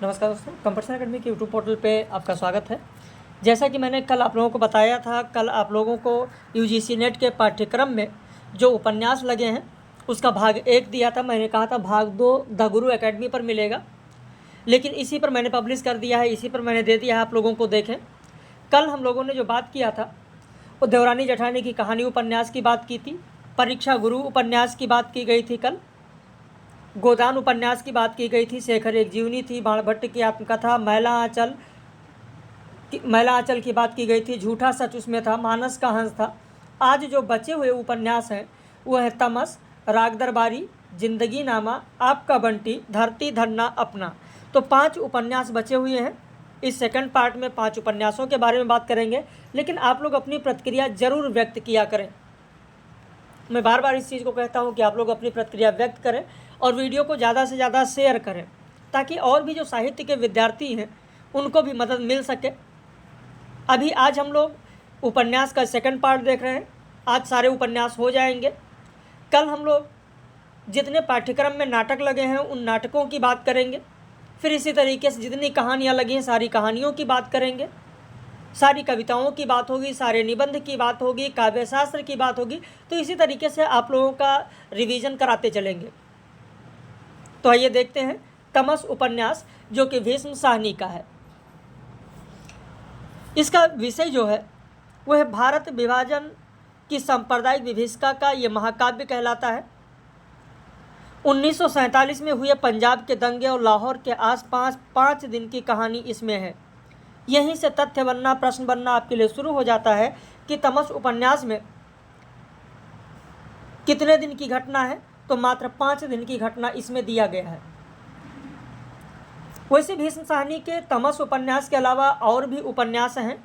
नमस्कार दोस्तों, competition academy के यूट्यूब पोर्टल पे आपका स्वागत है। जैसा कि मैंने कल आप लोगों को बताया था, कल आप लोगों को यूजीसी नेट के पाठ्यक्रम में जो उपन्यास लगे हैं उसका भाग 1 दिया था। मैंने कहा था भाग 2 द गुरु एकेडमी पर मिलेगा, लेकिन इसी पर मैंने पब्लिश कर दिया है, इसी पर मैंने दे दिया है, आप लोगों को देखें। कल हम लोगों ने जो बात किया था वो देवरानी जेठानी की कहानी उपन्यास की बात की थी, परीक्षा गुरु उपन्यास की बात की गई थी, कल गोदान उपन्यास की बात की गई थी, शेखर एक जीवनी थी, बाणभट्ट की आत्मकथा, मैला आंचल की बात की गई थी, झूठा सच उसमें था, मानस का हंस था। आज जो बचे हुए उपन्यास हैं वो है तमस, राग दरबारी, जिंदगी नामा, आपका बंटी, धरती धरना अपना। तो 5 उपन्यास बचे हुए हैं। इस सेकंड पार्ट में 5 उपन्यासों के बारे में बात करेंगे, लेकिन आप लोग अपनी प्रतिक्रिया जरूर व्यक्त किया करें। मैं बार बार इस चीज़ को कहता हूँ कि आप लोग अपनी प्रतिक्रिया व्यक्त करें और वीडियो को ज़्यादा से ज़्यादा शेयर करें, ताकि और भी जो साहित्य के विद्यार्थी हैं उनको भी मदद मिल सके। अभी आज हम लोग उपन्यास का सेकंड पार्ट देख रहे हैं। आज सारे उपन्यास हो जाएंगे। कल हम लोग जितने पाठ्यक्रम में नाटक लगे हैं उन नाटकों की बात करेंगे। फिर इसी तरीके से जितनी कहानियाँ लगी हैं सारी कहानियों की बात करेंगे, सारी कविताओं की बात होगी, सारे निबंध की बात होगी, काव्य शास्त्र की बात होगी। तो इसी तरीके से आप लोगों का रिवीजन कराते चलेंगे। तो आइए देखते हैं तमस उपन्यास, जो कि भीष्म साहनी का है। इसका विषय जो है वो है भारत विभाजन की सांप्रदायिक विभीषिका का ये महाकाव्य कहलाता है। 1947 में हुए पंजाब के दंगे और लाहौर के आसपास 5 दिन की कहानी इसमें है। यहीं से तथ्य बनना, प्रश्न बनना आपके लिए शुरू हो जाता है कि तमस उपन्यास में कितने दिन की घटना है। तो मात्र 5 दिन की घटना इसमें दिया गया है। वैसे भीष्म साहनी के तमस उपन्यास के अलावा और भी उपन्यास हैं,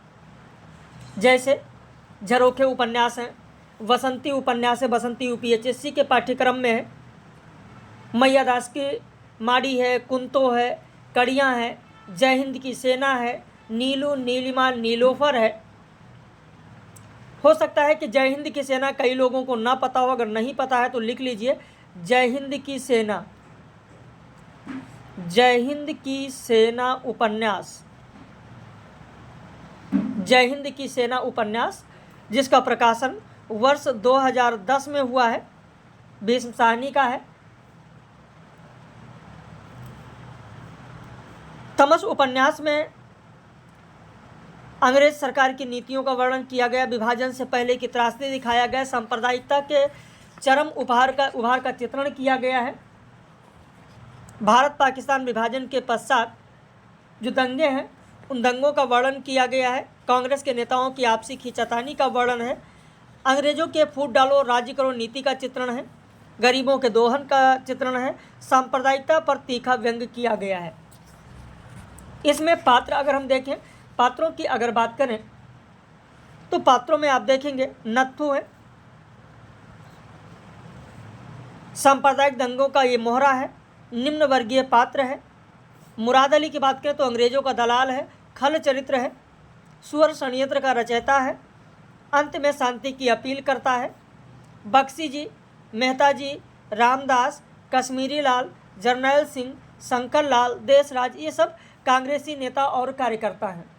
जैसे झरोखे उपन्यास हैं, वसंती उपन्यास है, बसंती यूपीएचएससी के पाठ्यक्रम में है, मैया दास की माड़ी है, कुंतो है, कड़ियाँ है, जय हिंद की सेना है, नीलू नीलिमा नीलोफर है। हो सकता है कि जय हिंद की सेना कई लोगों को ना पता हो, अगर नहीं पता है तो लिख लीजिए जय हिंद की सेना, जय हिंद की सेना उपन्यास, जय हिंद की सेना उपन्यास, जिसका प्रकाशन वर्ष 2010 में हुआ है, भीष्म साहनी का है। तमस उपन्यास में अंग्रेज सरकार की नीतियों का वर्णन किया गया, विभाजन से पहले की त्रासदी दिखाया गया, सांप्रदायिकता के चरम उभार का चित्रण किया गया है। भारत पाकिस्तान विभाजन के पश्चात जो दंगे हैं उन दंगों का वर्णन किया गया है। कांग्रेस के नेताओं की आपसी खींचातानी का वर्णन है। अंग्रेजों के फूट डालो राज्य करो नीति का चित्रण है। गरीबों के दोहन का चित्रण है। सांप्रदायिकता पर तीखा व्यंग्य किया गया है। इसमें पात्र अगर हम देखें, पात्रों की अगर बात करें तो पात्रों में आप देखेंगे नत्थू है, सांप्रदायिक दंगों का ये मोहरा है, निम्न वर्गीय पात्र है। मुराद अली की बात करें तो अंग्रेजों का दलाल है, खल चरित्र है, सुअर षड्यंत्र का रचयिता है, अंत में शांति की अपील करता है। बख्शी जी, मेहता जी, रामदास, कश्मीरी लाल, जर्नैल सिंह, शंकर लाल, देशराज, ये सब कांग्रेसी नेता और कार्यकर्ता हैं।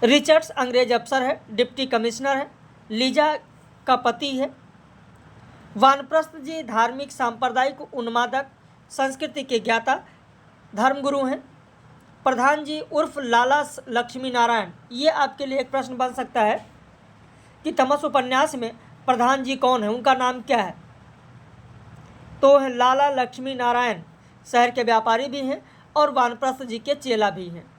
रिचर्ड्स अंग्रेज अफसर है, डिप्टी कमिश्नर है, लीजा का पति है। वानप्रस्थ जी धार्मिक सांप्रदायिक उन्मादक, संस्कृति के ज्ञाता, धर्मगुरु हैं। प्रधान जी उर्फ लाला लक्ष्मी नारायण, ये आपके लिए एक प्रश्न बन सकता है कि तमस उपन्यास में प्रधान जी कौन है, उनका नाम क्या है। तो है लाला लक्ष्मी नारायण, शहर के व्यापारी भी हैं और वानप्रस्थ जी के चेला भी हैं।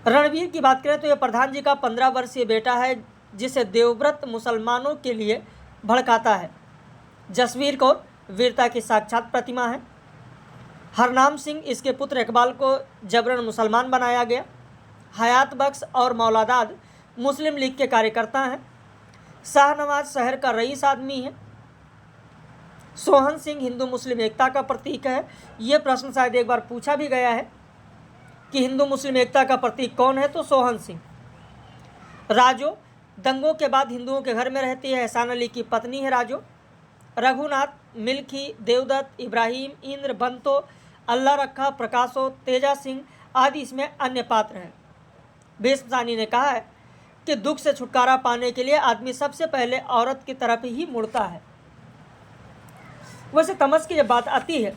रणवीर की बात करें तो यह प्रधान जी का 15 वर्षीय बेटा है, जिसे देवव्रत मुसलमानों के लिए भड़काता है। जसवीर कौर वीरता की साक्षात प्रतिमा है। हरनाम सिंह, इसके पुत्र इकबाल को जबरन मुसलमान बनाया गया। हयात बख्श और मौलादाद मुस्लिम लीग के कार्यकर्ता हैं। शाहनवाज शहर का रईस आदमी है। सोहन सिंह हिंदू मुस्लिम एकता का प्रतीक है। ये प्रश्न शायद एक बार पूछा भी गया है कि हिंदू मुस्लिम एकता का प्रतीक कौन है, तो सोहन सिंह। राजो दंगों के बाद हिंदुओं के घर में रहती है, एहसान अली की पत्नी है राजो। रघुनाथ, मिल्खी, देवदत्त, इब्राहिम, इंद्र, बंतो, अल्लाह रखा, प्रकाशो, तेजा सिंह आदि इसमें अन्य पात्र हैं। भीष्म साहनी ने कहा है कि दुख से छुटकारा पाने के लिए आदमी सबसे पहले औरत की तरफ ही मुड़ता है। वैसे तमस की जब बात आती है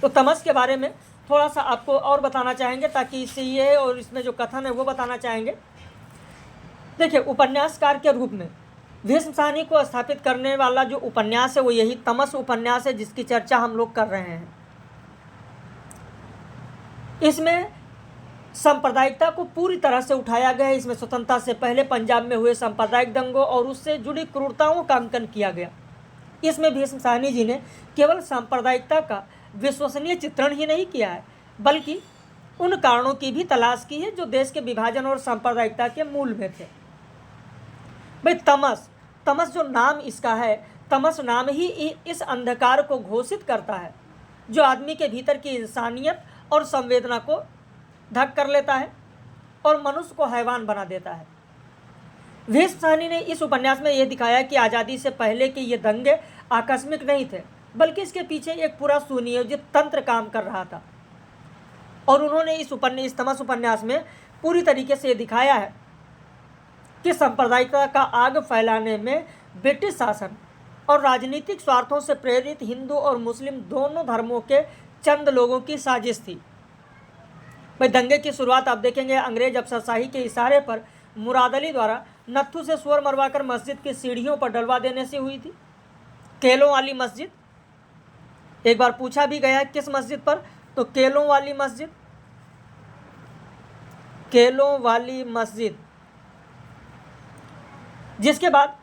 तो तमस के बारे में थोड़ा सा आपको और बताना चाहेंगे, ताकि इससे ये और इसमें जो कथन है वो बताना चाहेंगे। देखिए, उपन्यासकार के रूप में भीष्म साहनी को स्थापित करने वाला जो उपन्यास है वो यही तमस उपन्यास है, जिसकी चर्चा हम लोग कर रहे हैं। इसमें सांप्रदायिकता को पूरी तरह से उठाया गया है। इसमें स्वतंत्रता से पहले पंजाब में हुए सांप्रदायिक दंगों और उससे जुड़ी क्रूरताओं का अंकन किया गया। इसमें भीष्म साहनी जी ने केवल सांप्रदायिकता का विश्वसनीय चित्रण ही नहीं किया है, बल्कि उन कारणों की भी तलाश की है जो देश के विभाजन और सांप्रदायिकता के मूल में थे। भाई तमस जो नाम इसका है, तमस नाम ही इस अंधकार को घोषित करता है जो आदमी के भीतर की इंसानियत और संवेदना को ढक कर लेता है और मनुष्य को हैवान बना देता है। भीष्म साहनी ने इस उपन्यास में यह दिखाया कि आज़ादी से पहले के ये दंगे आकस्मिक नहीं थे, बल्कि इसके पीछे एक पूरा सुनियोजित तंत्र काम कर रहा था। और उन्होंने इस तमस उपन्यास में पूरी तरीके से ये दिखाया है कि सांप्रदायिकता का आग फैलाने में ब्रिटिश शासन और राजनीतिक स्वार्थों से प्रेरित हिंदू और मुस्लिम दोनों धर्मों के चंद लोगों की साजिश थी। भाई दंगे की शुरुआत आप देखेंगे अंग्रेज अफसरशाही के इशारे पर मुराद अली द्वारा नत्थू से सुअर मरवाकर मस्जिद की सीढ़ियों पर डलवा देने से हुई थी। केलों वाली मस्जिद, एक बार पूछा भी गया किस मस्जिद पर, तो केलों वाली मस्जिद। जिसके बाद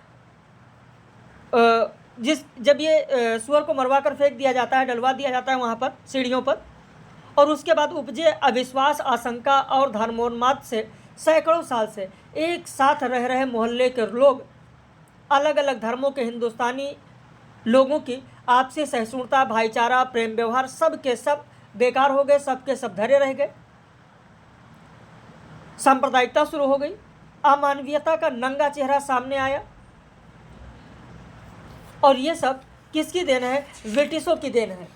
जब ये सुअर को मरवा कर फेंक दिया जाता है, डलवा दिया जाता है वहाँ पर सीढ़ियों पर, और उसके बाद उपजे अविश्वास, आशंका और धर्मोन्माद से सैकड़ों साल से एक साथ रह रहे मोहल्ले के लोग, अलग अलग धर्मों के हिंदुस्तानी लोगों की आपसी सहिष्णुता, भाईचारा, प्रेम व्यवहार सब के सब बेकार हो गए, सब के सब धरे रह गए। सांप्रदायिकता शुरू हो गई, अमानवीयता का नंगा चेहरा सामने आया। और ये सब किसकी देन है? ब्रिटिशों की देन है।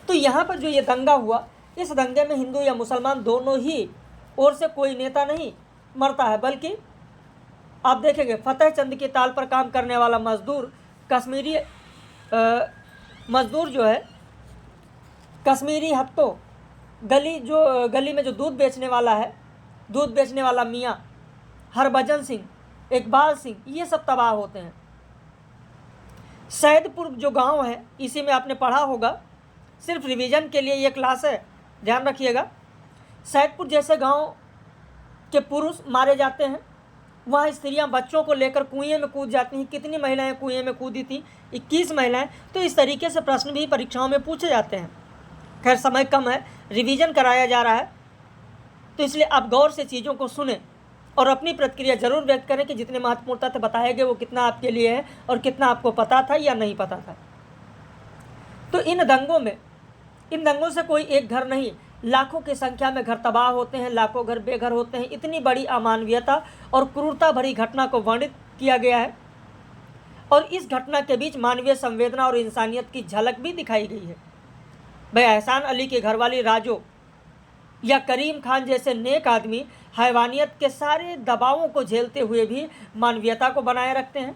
तो यहाँ पर जो ये दंगा हुआ, इस दंगे में हिंदू या मुसलमान दोनों ही ओर से कोई नेता नहीं मरता है, बल्कि आप देखेंगे फतेह चंद की ताल पर काम करने वाला मजदूर, कश्मीरी मजदूर जो है, कश्मीरी हत्तों, गली में जो दूध बेचने वाला है, दूध बेचने वाला मियाँ, हरभजन सिंह, इकबाल सिंह, ये सब तबाह होते हैं। सैदपुर जो गांव है, इसी में आपने पढ़ा होगा, सिर्फ रिवीजन के लिए ये क्लास है, ध्यान रखिएगा। सैदपुर जैसे गांव के पुरुष मारे जाते हैं, वहाँ स्त्रियां बच्चों को लेकर कुएं में कूद जाती हैं। कितनी महिलाएं कुएं में कूदी थी? 21 महिलाएं। तो इस तरीके से प्रश्न भी परीक्षाओं में पूछे जाते हैं। खैर समय कम है, रिवीजन कराया जा रहा है, तो इसलिए आप गौर से चीज़ों को सुने और अपनी प्रतिक्रिया जरूर व्यक्त करें कि जितने महत्वपूर्णता से बताए गए वो कितना आपके लिए है और कितना आपको पता था या नहीं पता था। तो इन दंगों से कोई एक घर नहीं, लाखों की संख्या में घर तबाह होते हैं, लाखों घर बेघर होते हैं। इतनी बड़ी अमानवीयता और क्रूरता भरी घटना को वर्णित किया गया है, और इस घटना के बीच मानवीय संवेदना और इंसानियत की झलक भी दिखाई गई है। भाई एहसान अली की घरवाली राजो या करीम खान जैसे नेक आदमी हैवानियत के सारे दबावों को झेलते हुए भी मानवीयता को बनाए रखते हैं।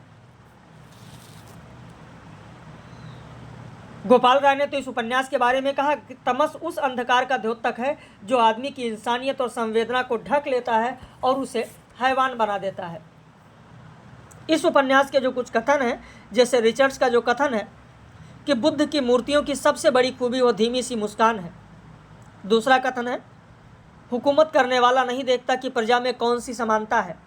गोपाल राय ने तो इस उपन्यास के बारे में कहा कि तमस उस अंधकार का द्योतक है जो आदमी की इंसानियत और संवेदना को ढक लेता है और उसे हैवान बना देता है। इस उपन्यास के जो कुछ कथन हैं, जैसे रिचर्ड्स का जो कथन है कि बुद्ध की मूर्तियों की सबसे बड़ी खूबी वो धीमी सी मुस्कान है। दूसरा कथन है, हुकूमत करने वाला नहीं देखता कि प्रजा में कौन सी समानता है।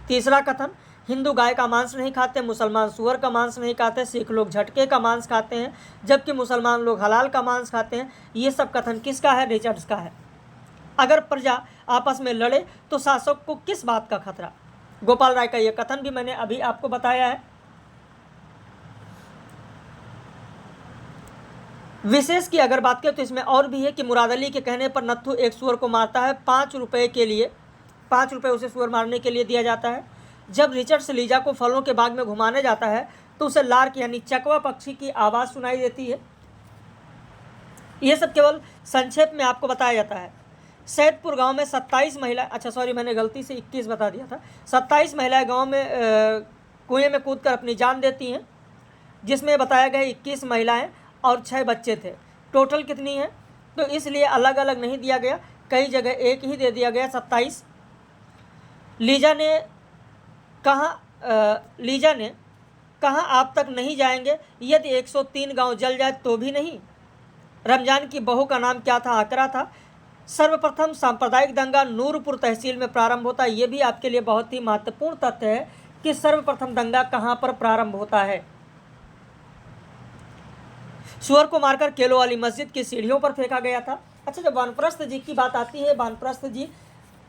तीसरा कथन, हिंदू गाय का मांस नहीं खाते, मुसलमान सुअर का मांस नहीं खाते, सिख लोग झटके का मांस खाते हैं, जबकि मुसलमान लोग हलाल का मांस खाते हैं। ये सब कथन किसका है? रिचर्ड्स का है। अगर प्रजा आपस में लड़े तो शासक को किस बात का खतरा? गोपाल राय का यह कथन भी मैंने अभी आपको बताया है। विशेष की अगर बात करें तो इसमें और भी है कि मुराद अली के कहने पर नत्थू एक सुअर को मारता है, 5 रुपये के लिए, 5 रुपये उसे सुअर मारने के लिए दिया जाता है। जब रिचर्ड्स लीजा को फलों के बाग में घुमाने जाता है तो उसे लार्क यानी चकवा पक्षी की आवाज़ सुनाई देती है। ये सब केवल संक्षेप में आपको बताया जाता है। सैदपुर गांव में 27 महिला, अच्छा सॉरी मैंने गलती से 21 बता दिया था। 27 महिलाएं गांव में कुएं में कूदकर अपनी जान देती हैं, जिसमें बताया गया 21 महिलाएं और 6 बच्चे थे। टोटल कितनी है तो इसलिए अलग अलग नहीं दिया गया, कई जगह एक ही दे दिया गया 27। लीजा ने कहा आप तक नहीं जाएंगे यदि 103 गांव जल जाए तो भी नहीं। रमजान की बहू का नाम क्या था? आकरा था। सर्वप्रथम सांप्रदायिक दंगा नूरपुर तहसील में प्रारंभ होता है। ये भी आपके लिए बहुत ही महत्वपूर्ण तथ्य है कि सर्वप्रथम दंगा कहाँ पर प्रारंभ होता है। सुअर को मारकर केलो वाली मस्जिद की सीढ़ियों पर फेंका गया था। अच्छा, जब वानप्रस्थ जी की बात आती है, वानप्रस्थ जी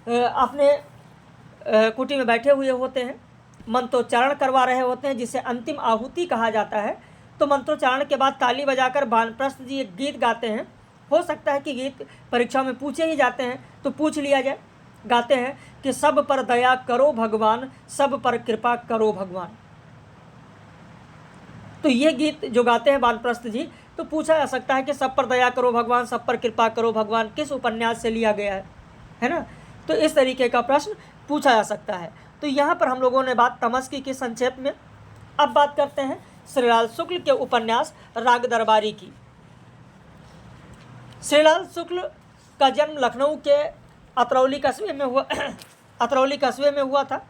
अपने कुटी में बैठे हुए होते हैं, मंत्रोच्चारण करवा रहे होते हैं, जिसे अंतिम आहुति कहा जाता है। तो मंत्रोच्चारण के बाद ताली बजाकर वानप्रस्थ जी एक गीत गाते हैं। हो सकता है कि गीत परीक्षा में पूछे ही जाते हैं, तो पूछ लिया जाए। गाते हैं कि सब पर दया करो भगवान, सब पर कृपा करो भगवान। तो ये गीत जो गाते हैं वानप्रस्थ जी, तो पूछा जा सकता है कि सब पर दया करो भगवान, सब पर कृपा करो भगवान किस उपन्यास से लिया गया है ना। तो इस तरीके का प्रश्न पूछा जा सकता है। तो यहाँ पर हम लोगों ने बात तमस की संक्षेप में। अब बात करते हैं श्रीलाल शुक्ल के उपन्यास राग दरबारी की। श्रीलाल शुक्ल का जन्म लखनऊ के अतरौली कस्बे में हुआ था।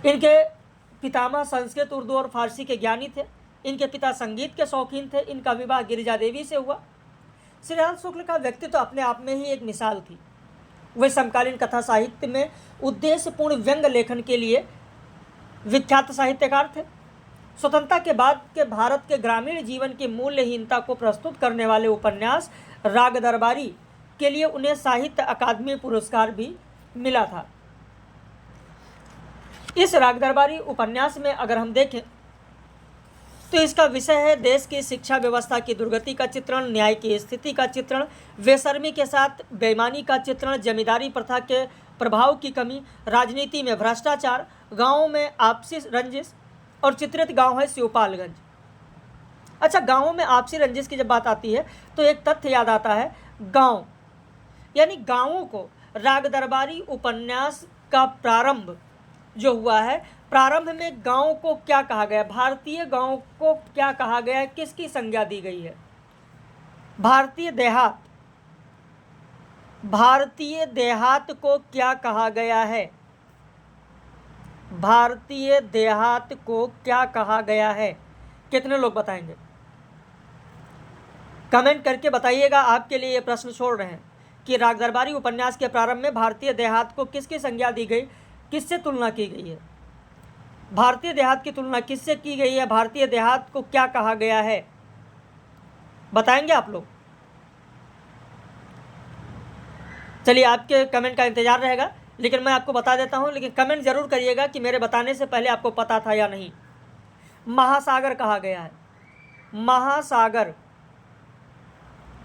इनके पितामह संस्कृत, उर्दू और फारसी के ज्ञानी थे। इनके पिता संगीत के शौकीन थे। इनका विवाह गिरिजा देवी से हुआ। श्रीलाल शुक्ल का व्यक्तित्व तो अपने आप में ही एक मिसाल थी। वे समकालीन कथा साहित्य में उद्देश्यपूर्ण व्यंग लेखन के लिए विख्यात साहित्यकार थे। स्वतंत्रता के बाद के भारत के ग्रामीण जीवन की मूल्यहीनता को प्रस्तुत करने वाले उपन्यास राग दरबारी के लिए उन्हें साहित्य अकादमी पुरस्कार भी मिला था। इस राग दरबारी उपन्यास में अगर हम देखें तो इसका विषय है देश की शिक्षा व्यवस्था की दुर्गति का चित्रण, न्याय की स्थिति का चित्रण, बेशर्मी के साथ बेईमानी का चित्रण, जमींदारी प्रथा के प्रभाव की कमी, राजनीति में भ्रष्टाचार, गाँवों में आपसी रंजिश, और चित्रित गांव है शिवपालगंज। अच्छा, गाँवों में आपसी रंजिश की जब बात आती है तो एक तथ्य याद आता है। गांव यानी गाँवों को राग दरबारी उपन्यास का प्रारंभ जो हुआ है, प्रारंभ में गांव को क्या कहा गया, भारतीय गांव को क्या कहा गया है, किसकी संज्ञा दी गई है? भारतीय देहात को क्या कहा गया है? भारतीय देहात को क्या कहा गया है? कितने लोग बताएंगे? कमेंट करके बताइएगा। आपके लिए ये प्रश्न छोड़ रहे हैं कि राग दरबारी उपन्यास के प्रारंभ में भारतीय देहात को किसकी संज्ञा दी गई, किससे तुलना की गई है? भारतीय देहात की तुलना किससे की गई है? भारतीय देहात को क्या कहा गया है? बताएंगे आप लोग? चलिए, आपके कमेंट का इंतजार रहेगा, लेकिन मैं आपको बता देता हूं, लेकिन कमेंट जरूर करिएगा कि मेरे बताने से पहले आपको पता था या नहीं। महासागर कहा गया है।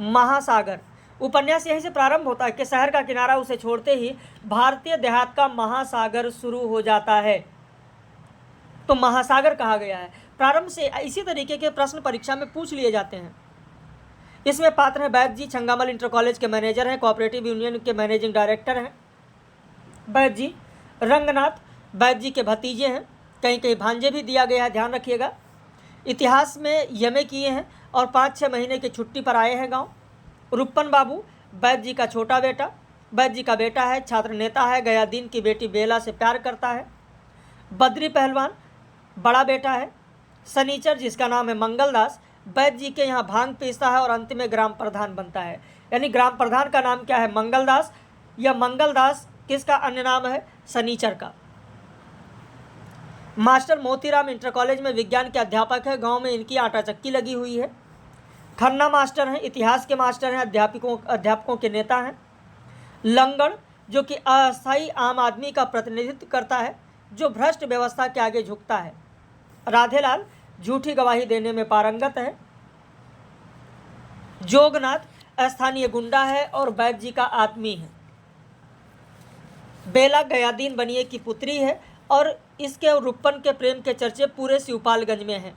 महासागर उपन्यास यहीं से प्रारंभ होता है कि शहर का किनारा उसे छोड़ते ही भारतीय देहात का महासागर शुरू हो जाता है। तो महासागर कहा गया है। प्रारंभ से इसी तरीके के प्रश्न परीक्षा में पूछ लिए जाते हैं। इसमें पात्र हैं वैद्य जी, छंगामल इंटर कॉलेज के मैनेजर हैं, कोऑपरेटिव यूनियन के मैनेजिंग डायरेक्टर हैं वैद्य जी। रंगनाथ वैद्य जी के भतीजे हैं, कहीं कहीं भांजे भी दिया गया है, ध्यान रखिएगा। इतिहास में यमे किए हैं और 5-6 महीने की छुट्टी पर आए हैं गांव। रुप्पन बाबू वैद्य जी का छोटा बेटा, वैद्य जी का बेटा है, छात्र नेता है, गयादीन की बेटी बेला से प्यार करता है। बद्री पहलवान बड़ा बेटा है। सनीचर जिसका नाम है मंगलदास, वैद्य जी के यहाँ भांग पीसता है और अंत में ग्राम प्रधान बनता है। यानी ग्राम प्रधान का नाम क्या है? मंगलदास। या मंगलदास किसका अन्य नाम है? सनीचर का। मास्टर मोतीराम इंटर कॉलेज में विज्ञान के अध्यापक है। गांव में इनकी आटा चक्की लगी हुई है। खन्ना मास्टर हैं, इतिहास के मास्टर हैं, अध्यापकों के नेता हैं। लंगड़ जो कि अस्थायी आम आदमी का प्रतिनिधित्व करता है, जो भ्रष्ट व्यवस्था के आगे झुकता है। राधेलाल झूठी गवाही देने में पारंगत है। जोगनाथ स्थानीय गुंडा है और वैद्य जी का आदमी है। बेला गयादीन बनिए की पुत्री है और इसके और रुक्पन के प्रेम के चर्चे पूरे शिवपालगंज में हैं।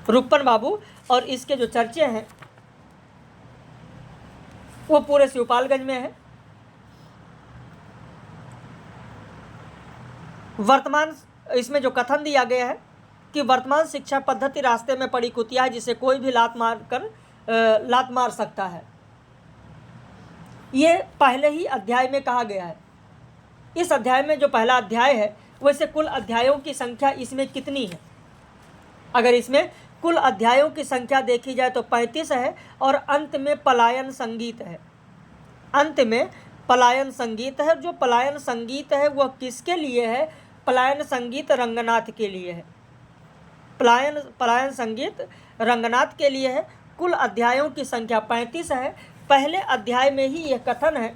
रुक्पन बाबू और इसके जो चर्चे हैं वो पूरे शिवपालगंज में है। वर्तमान इसमें जो कथन दिया गया है कि वर्तमान शिक्षा पद्धति रास्ते में पड़ी कुतिया है जिसे कोई भी लात मार सकता है। ये पहले ही अध्याय में कहा गया है। इस अध्याय में जो पहला अध्याय है वैसे कुल अध्यायों की संख्या इसमें कितनी है? अगर इसमें कुल अध्यायों की संख्या देखी जाए तो 35 है और अंत में पलायन संगीत है। अंत में पलायन संगीत है। जो पलायन संगीत है वह किसके लिए है? पलायन संगीत रंगनाथ के लिए है। पलायन संगीत रंगनाथ के लिए है। कुल अध्यायों की संख्या 35 है। पहले अध्याय में ही यह कथन है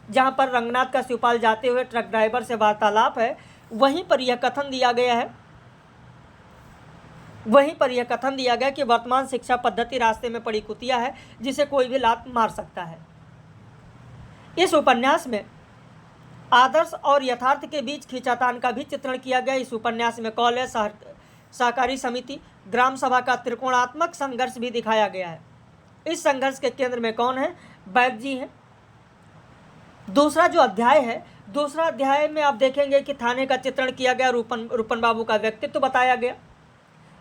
जहाँ पर रंगनाथ का शिवपाल जाते हुए ट्रक ड्राइवर से वार्तालाप है, वहीं पर यह कथन दिया गया है। वहीं पर यह कथन दिया गया कि वर्तमान शिक्षा पद्धति रास्ते में पड़ी कुतिया है जिसे कोई भी लात मार सकता है। इस उपन्यास में आदर्श और यथार्थ के बीच खींचातान का भी चित्रण किया गया। इस उपन्यास में कॉलेज, सहकारी समिति, ग्राम सभा का त्रिकोणात्मक संघर्ष भी दिखाया गया है। इस संघर्ष के केंद्र में कौन है? वैद्य जी हैं। दूसरा जो अध्याय है, दूसरा अध्याय में आप देखेंगे कि थाने का चित्रण किया गया। रुपन बाबू का व्यक्तित्व बताया गया।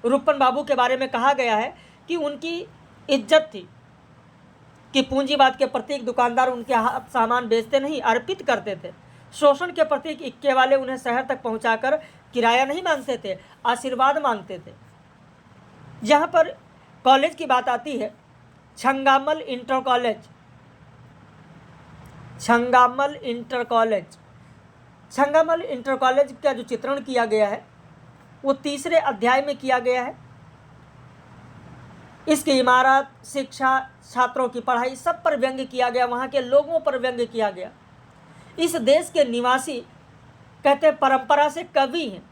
रुपन बाबू के बारे में कहा गया है कि उनकी इज्जत थी कि पूंजीवाद के प्रतीक दुकानदार उनके हाथ सामान बेचते नहीं, अर्पित करते थे। शोषण के प्रतीक इक्के वाले उन्हें शहर तक पहुंचाकर किराया नहीं मांगते थे, आशीर्वाद मांगते थे। जहां पर कॉलेज की बात आती है, छंगामल इंटर कॉलेज का जो चित्रण किया गया है वो तीसरे अध्याय में किया गया है। इसकी इमारत, शिक्षा, छात्रों की पढ़ाई, सब पर व्यंग्य किया गया। वहाँ के लोगों पर व्यंग्य किया गया। इस देश के निवासी कहते हैं परंपरा से कवि हैं।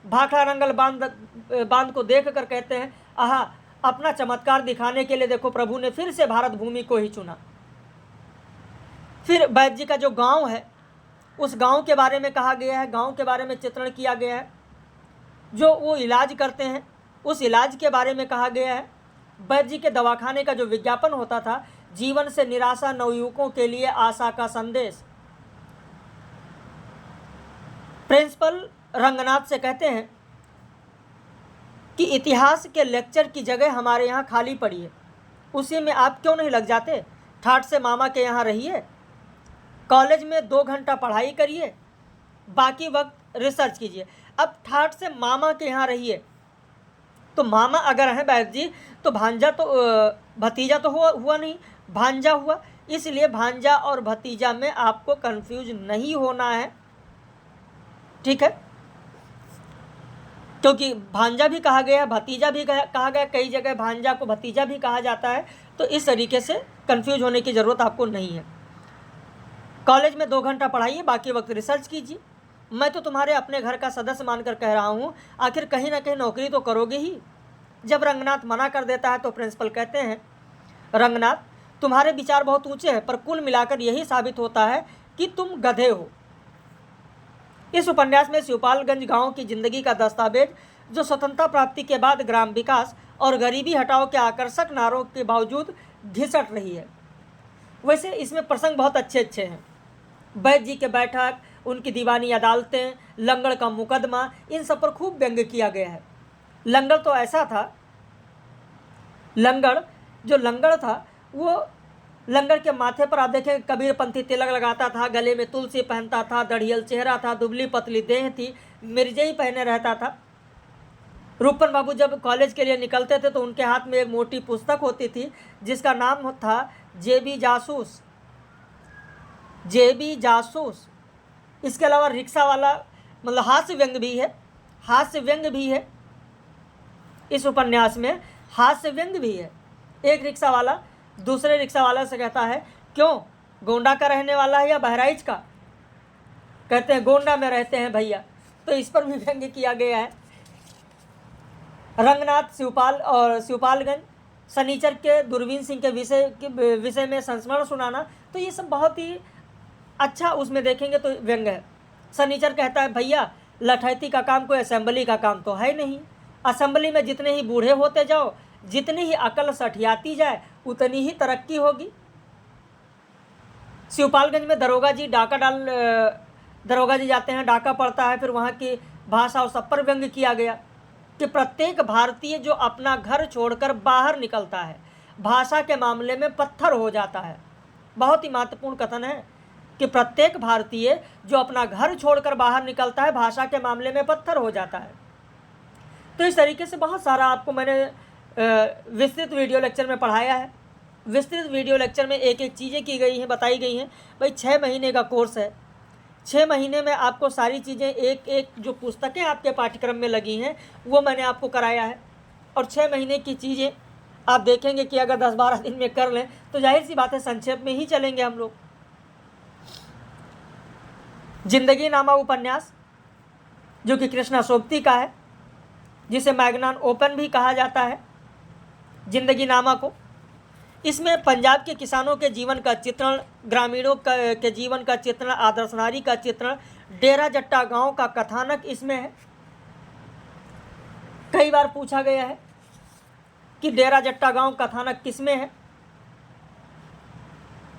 भाखड़ा रंगल बांध को देख कर कहते हैं, आहा, अपना चमत्कार दिखाने के लिए देखो प्रभु ने फिर से भारत भूमि को ही चुना। फिर वैद्य जी का जो गांव है उस गांव के बारे में कहा गया है, गांव के बारे में चित्रण किया गया है। जो वो इलाज करते हैं उस इलाज के बारे में कहा गया है। वैद्य जी के दवाखाने का जो विज्ञापन होता था, जीवन से निराशा नवयुवकों के लिए आशा का संदेश। प्रिंसिपल रंगनाथ से कहते हैं कि इतिहास के लेक्चर की जगह हमारे यहाँ खाली पड़ी है, उसी में आप क्यों नहीं लग जाते? ठाठ से मामा के यहाँ रहिए, कॉलेज में 2 घंटा पढ़ाई करिए, बाकी वक्त रिसर्च कीजिए। अब ठाठ से मामा के यहाँ रहिए तो मामा अगर हैं वैद्य जी तो भांजा तो भतीजा तो हुआ नहीं, भांजा हुआ। इसलिए भांजा और भतीजा में आपको कंफ्यूज नहीं होना है, ठीक है? क्योंकि भांजा भी कहा गया, भतीजा भी कहा गया, कई जगह भांजा को भतीजा भी कहा जाता है। तो इस तरीके से कंफ्यूज होने की ज़रूरत आपको नहीं है। कॉलेज में 2 घंटा पढ़ाइए, बाकी वक्त रिसर्च कीजिए। मैं तो तुम्हारे अपने घर का सदस्य मानकर कह रहा हूँ, आखिर कहीं ना कहीं नौकरी तो करोगे ही। जब रंगनाथ मना कर देता है तो प्रिंसिपल कहते हैं, रंगनाथ, तुम्हारे विचार बहुत ऊंचे हैं, पर कुल मिलाकर यही साबित होता है कि तुम गधे हो। इस उपन्यास में शिवपालगंज गांव की जिंदगी का दस्तावेज, जो स्वतंत्रता प्राप्ति के बाद ग्राम विकास और गरीबी हटाओ के आकर्षक नारों के बावजूद घिसट रही है। वैसे इसमें प्रसंग बहुत अच्छे हैं। वैद्य जी के बैठक, उनकी दीवानी अदालतें, लंगड़ का मुकदमा, इन सब पर खूब व्यंग्य किया गया है। लंगड़ तो ऐसा था, लंगड़ था वो लंगड़ के माथे पर आप देखें कबीरपंथी तिलक लगाता था, गले में तुलसी पहनता था, दढ़ियल चेहरा था, दुबली पतली देह थी, मिर्जे पहने रहता था। रूपन बाबू जब कॉलेज के लिए निकलते थे तो उनके हाथ में एक मोटी पुस्तक होती थी जिसका नाम था जेबी जासूस। इसके अलावा रिक्शा वाला, मतलब हास्य व्यंग्य भी है। इस उपन्यास में हास्य व्यंग्य भी है। एक रिक्शा वाला दूसरे रिक्शा वाला से कहता है, क्यों, गोंडा का रहने वाला है या बहराइच का? कहते हैं गोंडा में रहते हैं भैया। तो इस पर भी व्यंग्य किया गया है। रंगनाथ, शिवपाल और शिवपालगंज, सनीचर के दूरबीन सिंह के विषय में संस्मरण सुनाना, तो ये सब बहुत ही अच्छा उसमें देखेंगे तो व्यंग्य है। सनीचर कहता है भैया लठैती का काम कोई असेंबली का काम तो है नहीं। असेंबली में जितने ही बूढ़े होते जाओ, जितनी ही अकल सठियाती जाए, उतनी ही तरक्की होगी। शिवपालगंज में दरोगा जी दरोगा जी जाते हैं, डाका पड़ता है, फिर वहाँ की भाषा और सब पर व्यंग्य किया गया कि प्रत्येक भारतीय जो अपना घर छोड़कर बाहर निकलता है भाषा के मामले में पत्थर हो जाता है। बहुत ही महत्वपूर्ण कथन है कि प्रत्येक भारतीय जो अपना घर छोड़कर बाहर निकलता है भाषा के मामले में पत्थर हो जाता है। तो इस तरीके से बहुत सारा आपको मैंने विस्तृत वीडियो लेक्चर में पढ़ाया है। विस्तृत वीडियो लेक्चर में एक एक चीज़ें की गई हैं, बताई गई हैं। भाई 6 महीने का कोर्स है, 6 महीने में आपको सारी चीज़ें एक एक जो पुस्तकें आपके पाठ्यक्रम में लगी हैं वो मैंने आपको कराया है। और 6 महीने की चीज़ें आप देखेंगे कि अगर 10-12 दिन में कर लें तो जाहिर सी बात है संक्षेप में ही चलेंगे हम लोग। जिंदगी नामा उपन्यास जो कि कृष्णा सोबती का है, जिसे मैग्नान ओपन भी कहा जाता है, जिंदगी नामा को। इसमें पंजाब के किसानों के जीवन का चित्रण, ग्रामीणों के जीवन का चित्रण, आदर्श नारी का चित्रण, डेरा जट्टा गांव का कथानक इसमें है। कई बार पूछा गया है कि डेरा जट्टा गांव कथानक किसमें है,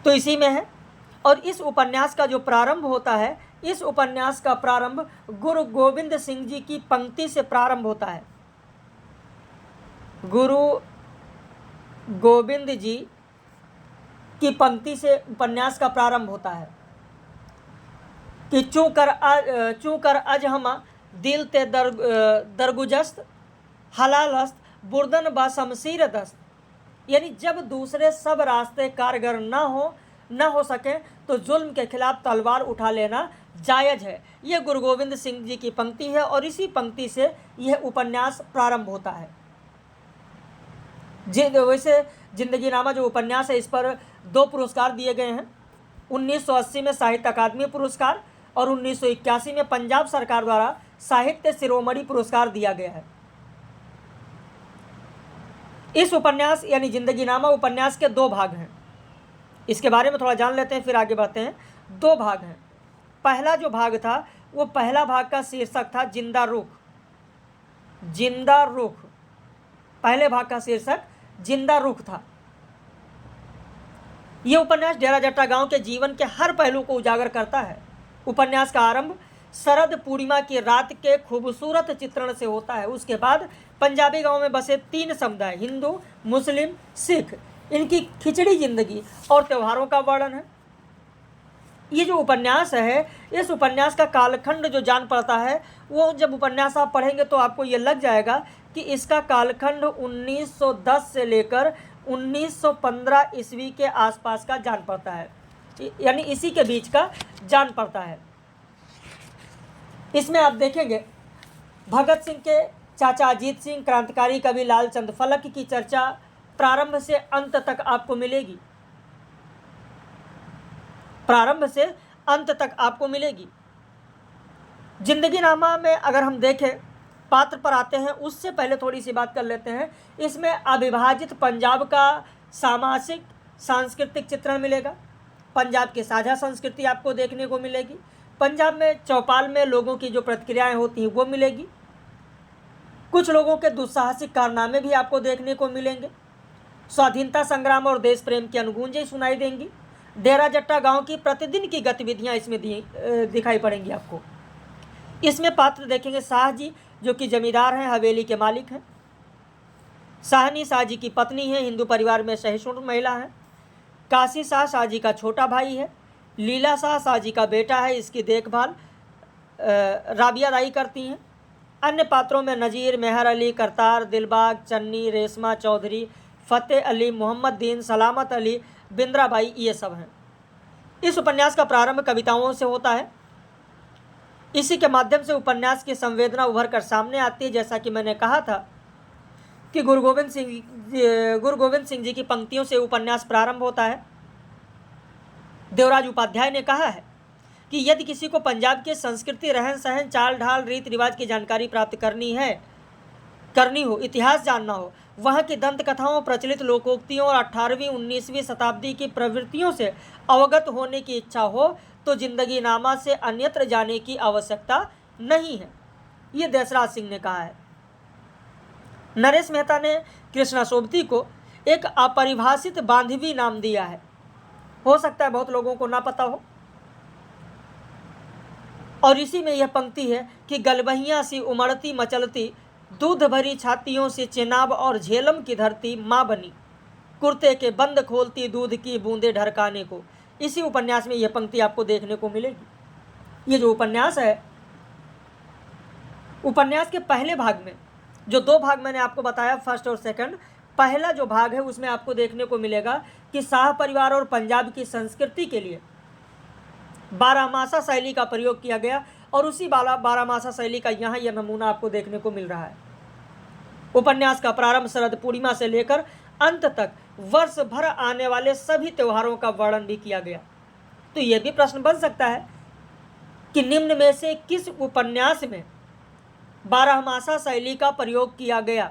तो इसी में है। और इस उपन्यास का जो प्रारंभ होता है, इस उपन्यास का प्रारंभ गुरु गोविंद सिंह जी की पंक्ति से प्रारंभ होता है। गुरु गोविंद जी की पंक्ति से उपन्यास का प्रारंभ होता है कि चूँ कर अज हमा दिल ते दरगुजस्त हलालस्त बुर्दन बा शमशीर दस्त। यानी जब दूसरे सब रास्ते कारगर न हो सके तो जुल्म के खिलाफ तलवार उठा लेना जायज़ है। यह गुरु गोविंद सिंह जी की पंक्ति है और इसी पंक्ति से यह उपन्यास प्रारंभ होता है। वैसे जिंदगी नामा जो उपन्यास है इस पर 2 पुरस्कार दिए गए हैं। 1980 में साहित्य अकादमी पुरस्कार और 1981 में पंजाब सरकार द्वारा साहित्य शिरोमणि पुरस्कार दिया गया है। इस उपन्यास यानी जिंदगी नामा उपन्यास के 2 भाग हैं। इसके बारे में थोड़ा जान लेते हैं फिर आगे बढ़ते हैं। 2 भाग हैं। पहला जो भाग था वो पहला भाग का शीर्षक था जिंदा रुख। जिंदा रुख, पहले भाग का शीर्षक जिंदा रुख था। यह उपन्यास डेरा जट्टा गांव के जीवन के हर पहलू को उजागर करता है। उपन्यास का आरंभ शरद पूर्णिमा की रात के खूबसूरत चित्रण से होता है। उसके बाद पंजाबी गांव में बसे 3 समुदाय, हिंदू, मुस्लिम, सिख, इनकी खिचड़ी जिंदगी और त्योहारों का वर्णन है। ये जो उपन्यास है, इस उपन्यास का कालखंड जो जान पड़ता है वो जब उपन्यास आप पढ़ेंगे तो आपको ये लग जाएगा कि इसका कालखंड 1910 से लेकर 1915 ईस्वी के आसपास का जान पड़ता है, यानी इसी के बीच का जान पड़ता है। इसमें आप देखेंगे भगत सिंह के चाचा अजीत सिंह, क्रांतिकारी कवि लालचंद फलक की चर्चा प्रारंभ से अंत तक आपको मिलेगी। प्रारंभ से अंत तक आपको मिलेगी। जिंदगी नामा में अगर हम देखें, पात्र पर आते हैं उससे पहले थोड़ी सी बात कर लेते हैं। इसमें अविभाजित पंजाब का सामाजिक सांस्कृतिक चित्रण मिलेगा। पंजाब की साझा संस्कृति आपको देखने को मिलेगी। पंजाब में चौपाल में लोगों की जो प्रतिक्रियाएं होती हैं वो मिलेगी। कुछ लोगों के दुस्साहसिक कारनामे भी आपको देखने को मिलेंगे। स्वाधीनता संग्राम और देश प्रेम की अनुगूंजें सुनाई देंगी। डेरा जट्टा गांव की प्रतिदिन की गतिविधियां इसमें दिखाई पड़ेंगी आपको। इसमें पात्र देखेंगे शाह जी जो कि जमींदार हैं, हवेली के मालिक हैं। शाहनी शाह जी की पत्नी है, हिंदू परिवार में सहिष्णु महिला है। काशी शाह शाह जी का छोटा भाई है। लीला शाह शाह जी का बेटा है, इसकी देखभाल राबिया दाई करती हैं। अन्य पात्रों में नज़ीर, मेहर अली, करतार, दिलबाग, चन्नी, रेशमा चौधरी, फ़तेह अली, मोहम्मद दीन, सलामत अली, बिंद्राबाई, ये सब हैं। इस उपन्यास का प्रारंभ कविताओं से होता है। इसी के माध्यम से उपन्यास की संवेदना उभर कर सामने आती है। जैसा कि मैंने कहा था कि गुरु गोविंद सिंह जी की पंक्तियों से उपन्यास प्रारंभ होता है। देवराज उपाध्याय ने कहा है कि यदि किसी को पंजाब की संस्कृति, रहन सहन, चाल ढाल, रीति रिवाज की जानकारी प्राप्त करनी हो, इतिहास जानना हो, वहाँ की दंत कथाओं, प्रचलित लोकोक्तियों और 18वीं 19वीं शताब्दी की प्रवृत्तियों से अवगत होने की इच्छा हो तो जिंदगी नामा से अन्यत्र जाने की आवश्यकता नहीं है, ये देसराज सिंह ने कहा है। नरेश मेहता ने कृष्णा सोबती को एक अपरिभाषित बांधवी नाम दिया है। हो सकता है बहुत लोगों को ना पता हो। और इसी में यह पंक्ति है कि गलबहियाँ सी उमड़ती मचलती, दूध भरी छातियों से चेनाब और झेलम की धरती माँ बनी, कुर्ते के बंद खोलती दूध की बूंदे ढरकाने को। इसी उपन्यास में यह पंक्ति आपको देखने को मिलेगी। ये जो उपन्यास है, उपन्यास के पहले भाग में जो 2 भाग मैंने आपको बताया, फर्स्ट और सेकंड, पहला जो भाग है उसमें आपको देखने को मिलेगा कि शाह परिवार और पंजाब की संस्कृति के लिए बारहमासा शैली का प्रयोग किया गया, और उसी बारहमासा शैली का यहाँ यह नमूना आपको देखने को मिल रहा है। उपन्यास का प्रारंभ शरद पूर्णिमा से लेकर अंत तक वर्ष भर आने वाले सभी त्योहारों का वर्णन भी किया गया। तो यह भी प्रश्न बन सकता है कि निम्न में से किस उपन्यास में बारहमासा शैली का प्रयोग किया गया?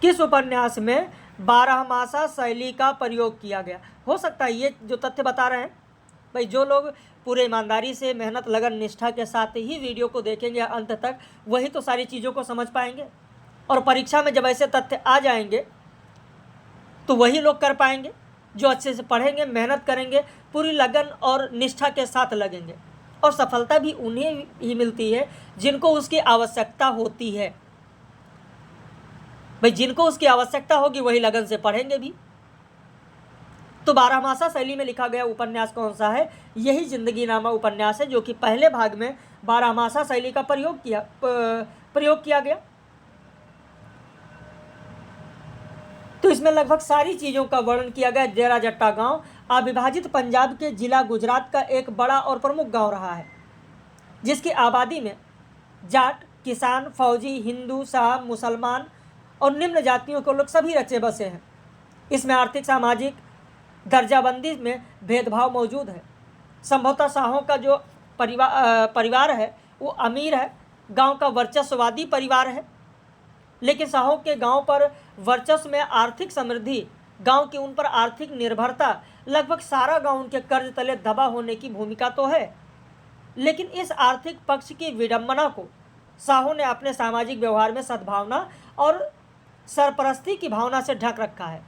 किस उपन्यास में बारहमासा शैली का प्रयोग किया गया? हो सकता है ये जो तथ्य बता रहे हैं भाई, जो लोग पूरे ईमानदारी से, मेहनत, लगन, निष्ठा के साथ ही वीडियो को देखेंगे अंत तक, वही तो सारी चीज़ों को समझ पाएंगे। और परीक्षा में जब ऐसे तथ्य आ जाएंगे तो वही लोग कर पाएंगे जो अच्छे से पढ़ेंगे, मेहनत करेंगे, पूरी लगन और निष्ठा के साथ लगेंगे। और सफलता भी उन्हें ही मिलती है जिनको उसकी आवश्यकता होती है। भाई जिनको उसकी आवश्यकता होगी वही लगन से पढ़ेंगे भी। तो बारहमासा शैली में लिखा गया उपन्यास कौन सा है? यही जिंदगी नामा उपन्यास है, जो कि पहले भाग में बारहमासा शैली का प्रयोग किया गया। तो इसमें लगभग सारी चीज़ों का वर्णन किया गया। डेरा जट्टा गांव अविभाजित पंजाब के जिला गुजरात का एक बड़ा और प्रमुख गांव रहा है, जिसकी आबादी में जाट, किसान, फौजी, हिंदू, शाह, मुसलमान और निम्न जातियों के लोग सभी रचे बसे हैं। इसमें आर्थिक, सामाजिक दर्जाबंदी में भेदभाव मौजूद है। संभवतः शाहों का जो परिवार है वो अमीर है, गांव का वर्चस्ववादी परिवार है, लेकिन शाहों के गांव पर वर्चस्व में आर्थिक समृद्धि, गांव की उन पर आर्थिक निर्भरता, लगभग सारा गांव उनके कर्ज तले दबा होने की भूमिका तो है। लेकिन इस आर्थिक पक्ष की विडंबना को शाहों ने अपने सामाजिक व्यवहार में सद्भावना और सरपरस्ती की भावना से ढक रखा है।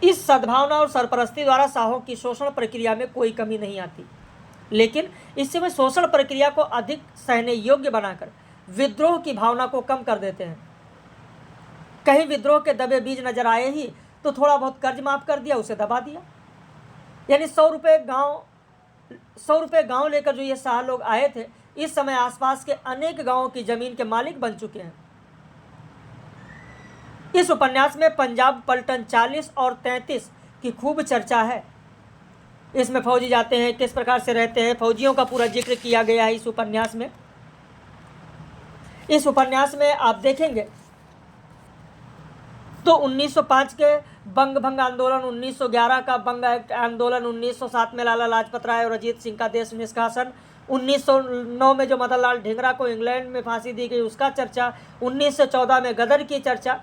इस सद्भावना और सरपरस्ती द्वारा शाहों की शोषण प्रक्रिया में कोई कमी नहीं आती, लेकिन इससे वे शोषण प्रक्रिया को अधिक सहने योग्य बनाकर विद्रोह की भावना को कम कर देते हैं। कहीं विद्रोह के दबे बीज नजर आए ही तो थोड़ा बहुत कर्ज माफ कर दिया, उसे दबा दिया। यानी 100 रुपये गांव लेकर जो ये शाह लोग आए थे, इस समय आसपास के अनेक गांवों की जमीन के मालिक बन चुके हैं। इस उपन्यास में पंजाब पलटन 40 और 33 की खूब चर्चा है। इसमें फौजी जाते हैं, किस प्रकार से रहते हैं, फौजियों का पूरा जिक्र किया गया है इस उपन्यास में। इस उपन्यास में आप देखेंगे तो 1905 के बंग भंग आंदोलन, 1911 का बंग एक्ट आंदोलन, 1907 में लाला लाजपत राय और अजीत सिंह का देश निष्कासन, 1909 में जो मदन लाल ढींगरा को इंग्लैंड में फांसी दी गई उसका चर्चा, 1914 में गदर की चर्चा,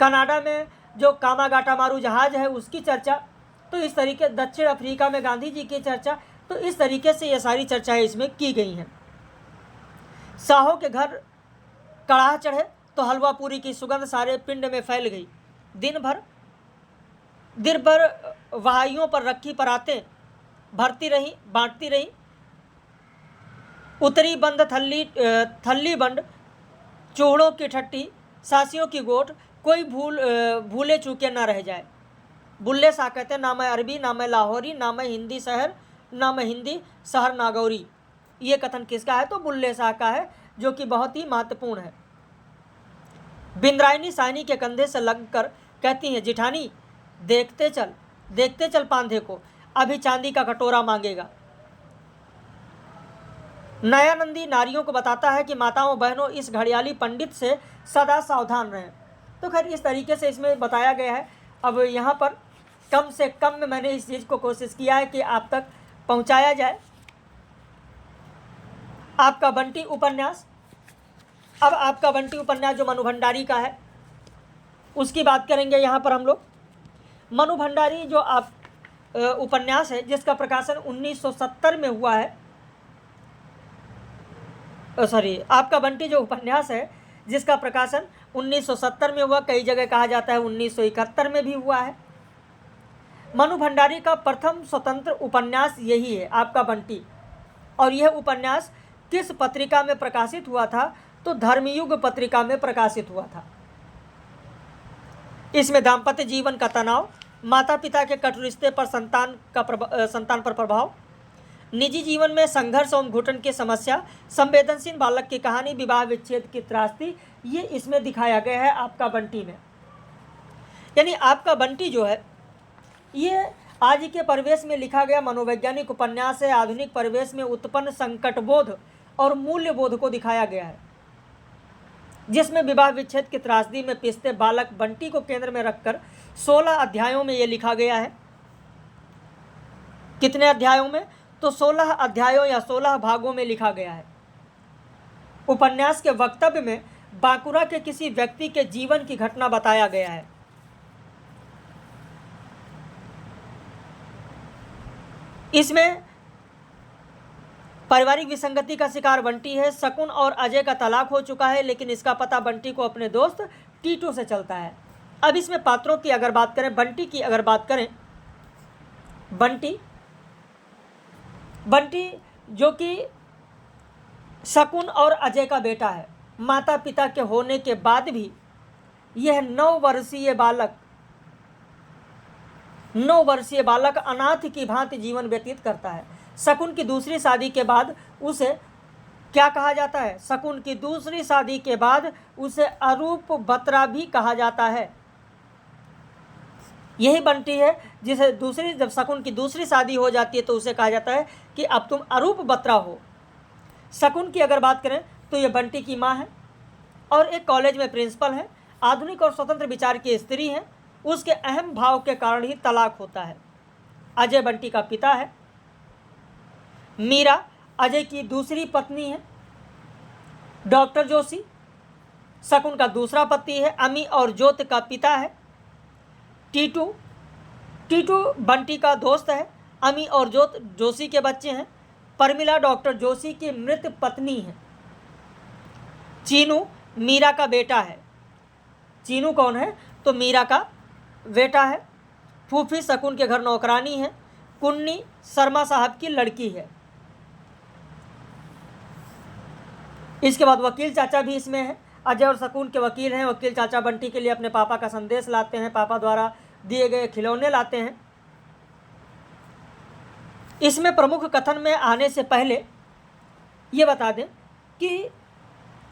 कनाडा में जो कामागाटा मारू जहाज है उसकी चर्चा, तो इस तरीके दक्षिण अफ्रीका में गांधी जी की चर्चा, तो इस तरीके से ये सारी चर्चाएं इसमें की गई हैं। शाहों के घर कड़ाह चढ़े तो हलवा पूरी की सुगंध सारे पिंड में फैल गई। दिन भर वहाइयों पर रखी परातें भरती रही, बांटती रही। उतरी बंद थल्ली बंड, चूड़ों की ठट्टी, सासियों की गोट, कोई भूले चूके ना रह जाए। बुल्ले शाह कहते ना मैं अरबी, ना मैं लाहौरी, ना मैं हिंदी शहर नागौरी। ये कथन किसका है? तो बुल्ले शाह का है, जो कि बहुत ही महत्वपूर्ण है। बिंद्रायनी साइनी के कंधे से लगकर कहती हैं, जिठानी देखते चल पांधे को, अभी चांदी का कटोरा मांगेगा। नयानंदी नारियों को बताता है कि माताओं बहनों इस घड़ियाली पंडित से सदा सावधान रहें। तो खैर इस तरीके से इसमें बताया गया है। अब यहाँ पर कम से कम में मैंने इस चीज़ को कोशिश किया है कि आप तक पहुँचाया जाए। आपका बंटी उपन्यास, अब आपका बंटी उपन्यास जो मनु भंडारी का है उसकी बात करेंगे यहाँ पर हम लोग। मनु भंडारी जो आप उपन्यास है जिसका प्रकाशन 1970 में हुआ है, आपका बंटी जो उपन्यास है जिसका प्रकाशन 1970 में हुआ, कई जगह कहा जाता है 1971 में भी हुआ है। मनु भंडारी का प्रथम स्वतंत्र उपन्यास यही है, आपका बंटी। और यह उपन्यास किस पत्रिका में प्रकाशित हुआ था? तो धर्मयुग पत्रिका में प्रकाशित हुआ था। इसमें दाम्पत्य जीवन का तनाव, माता पिता के कटु रिश्ते पर संतान पर प्रभाव, निजी जीवन में संघर्ष एवं घुटन की समस्या, संवेदनशील बालक की कहानी, विवाह विच्छेद की त्रासदी, ये इसमें दिखाया गया है आपका बंटी में। यानी आपका बंटी जो है ये आज के परिवेश में लिखा गया मनोवैज्ञानिक उपन्यास है। आधुनिक परिवेश में उत्पन्न संकट बोध और मूल्य बोध को दिखाया गया है, जिसमें विवाह विच्छेद की त्रासदी में पिसते बालक बंटी को केंद्र में रखकर 16 अध्यायों में ये लिखा गया है। कितने अध्यायों में? तो 16 अध्यायों या 16 भागों में लिखा गया है। उपन्यास के वक्तव्य में बांकुरा के किसी व्यक्ति के जीवन की घटना बताया गया है। इसमें पारिवारिक विसंगति का शिकार बंटी है। शकुन और अजय का तलाक हो चुका है, लेकिन इसका पता बंटी को अपने दोस्त टीटू से चलता है। अब इसमें पात्रों की अगर बात करें, बंटी की अगर बात करें, बंटी जो कि शकुन और अजय का बेटा है, माता पिता के होने के बाद भी यह 9 वर्षीय बालक अनाथ की भांति जीवन व्यतीत करता है। शकुन की दूसरी शादी के बाद उसे क्या कहा जाता है? शकुन की दूसरी शादी के बाद उसे अरूप बत्रा भी कहा जाता है। यही बंटी है जिसे जब शकुन की दूसरी शादी हो जाती है तो उसे कहा जाता है कि अब तुम अरूप बत्रा हो। शकुन की अगर बात करें तो ये बंटी की माँ है और एक कॉलेज में प्रिंसिपल है। आधुनिक और स्वतंत्र विचार की स्त्री है। उसके अहम भाव के कारण ही तलाक होता है। अजय बंटी का पिता है। मीरा अजय की दूसरी पत्नी है। डॉक्टर जोशी शकुन का दूसरा पति है। अमी और ज्योत का पिता है। टीटू बंटी का दोस्त है। अमी और ज्योत जोशी के बच्चे हैं। परमिला डॉक्टर जोशी की मृत पत्नी है। चीनू मीरा का बेटा है। चीनू कौन है? तो मीरा का बेटा है। फूफी शकुन के घर नौकरानी है। कुन्नी शर्मा साहब की लड़की है। इसके बाद वकील चाचा भी इसमें है। अजय और शकुन के वकील हैं। वकील चाचा बंटी के लिए अपने पापा का संदेश लाते हैं, पापा द्वारा दिए गए खिलौने लाते हैं। इसमें प्रमुख कथन में आने से पहले ये बता दें कि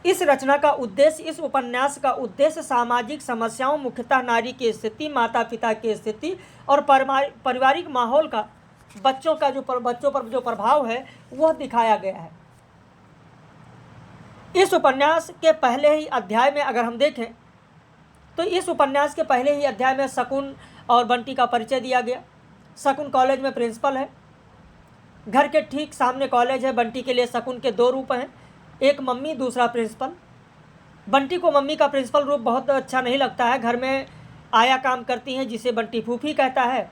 इस रचना का उद्देश्य, इस उपन्यास का उद्देश्य सामाजिक समस्याओं, मुख्यतः नारी की स्थिति, माता पिता की स्थिति और पारिवारिक माहौल का बच्चों पर जो प्रभाव है वह दिखाया गया है। इस उपन्यास के पहले ही अध्याय में अगर हम देखें तो इस उपन्यास के पहले ही अध्याय में शकुन और बंटी का परिचय दिया गया। शकुन कॉलेज में प्रिंसिपल है। घर के ठीक सामने कॉलेज है। बंटी के लिए शकुन के 2 रूप हैं, एक मम्मी, दूसरा प्रिंसिपल। बंटी को मम्मी का प्रिंसिपल रूप बहुत अच्छा नहीं लगता है। घर में आया काम करती हैं जिसे बंटी फूफी कहता है।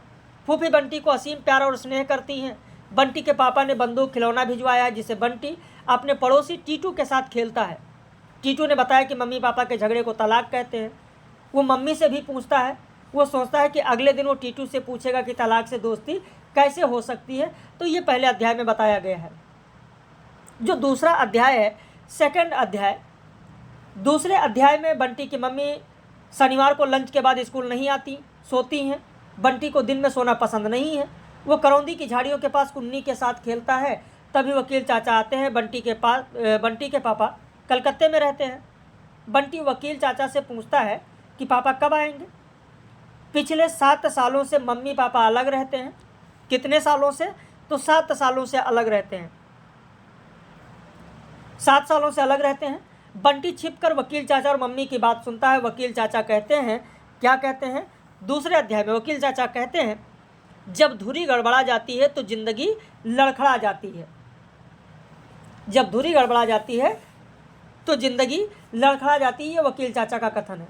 फूफी बंटी को असीम प्यार और स्नेह करती हैं। बंटी के पापा ने बंदूक खिलौना भिजवाया है जिसे बंटी अपने पड़ोसी टीटू के साथ खेलता है। टीटू ने बताया कि मम्मी पापा के झगड़े को तलाक कहते हैं। वो मम्मी से भी पूछता है। वो सोचता है कि अगले दिन वो टीटू से पूछेगा कि तलाक से दोस्ती कैसे हो सकती है। तो ये पहले अध्याय में बताया गया है। जो दूसरा अध्याय है, सेकंड अध्याय, दूसरे अध्याय में बंटी की मम्मी शनिवार को लंच के बाद स्कूल नहीं आती, सोती हैं। बंटी को दिन में सोना पसंद नहीं है। वो करौंदी की झाड़ियों के पास कुन्नी के साथ खेलता है। तभी वकील चाचा आते हैं। बंटी के पापा कलकत्ते में रहते हैं। बंटी वकील चाचा से पूछता है कि पापा कब आएंगे। पिछले 7 सालों से मम्मी पापा अलग रहते हैं। कितने सालों से? तो 7 सालों से अलग रहते हैं। 7 सालों से अलग रहते हैं। बंटी छिपकर वकील चाचा और मम्मी की बात सुनता है। वकील चाचा कहते हैं, क्या कहते हैं? दूसरे अध्याय में वकील चाचा कहते हैं, जब धुरी गड़बड़ा जाती है तो जिंदगी लड़खड़ा जाती है। जब धुरी गड़बड़ा जाती है तो जिंदगी लड़खड़ा जाती है। ये वकील चाचा का कथन है।